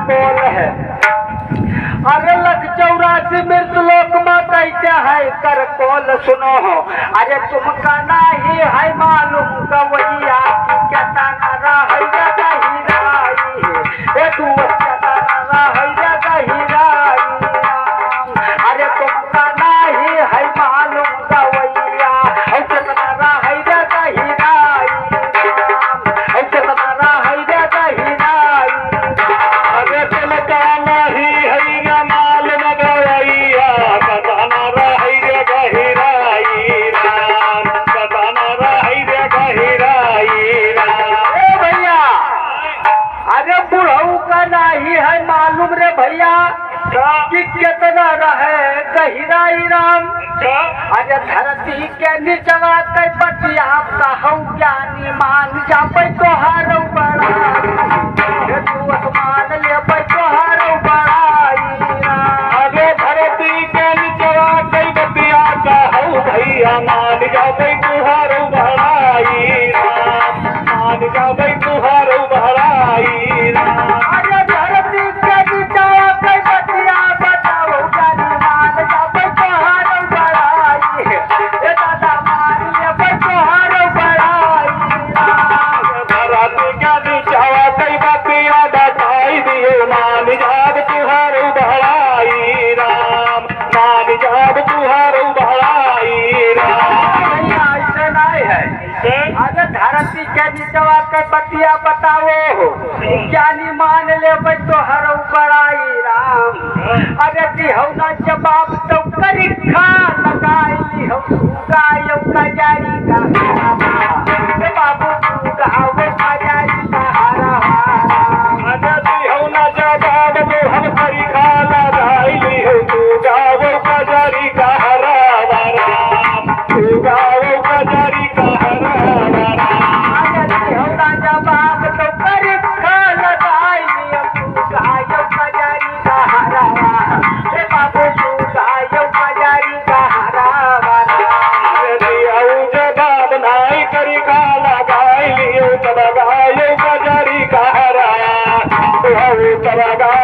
बोल है। अरे लख 84 मृतलोक में कैसे है कर कौल सुनो हो। अरे तुमका नहीं है मालूम गवैया क्या ताना रही ए तू अरे तुमका नहीं है मालूम गवैया नहीं है मालूम रे भैया कि कितना रहे गहराई राम। अरे धरती के निचवा के पतिया कहूँ ज्ञानी मान जाबे तोहार बड़ाई तू मान लेबे तोहार बड़ाई। अरे धरती के निचवा के पतिया कहूँ भैया मान जाबे तोहार बड़ाई राम, मान जाबे तोहार बड़ाई राम। अरे धरती के निचवा के बतिया बताओ ज्ञानी मान ले तो हर बड़ाई राम। अरे दिहौ ना जवाब तो करी खा लगाई हो गायो कजारी का बाबू गाओ कजारी का हरा। अरे दिहौ ना जवाब तो हम करी खा लगाई हो तू गाओ कजारी का हरा राम, तू गाओ कजारी का लगाई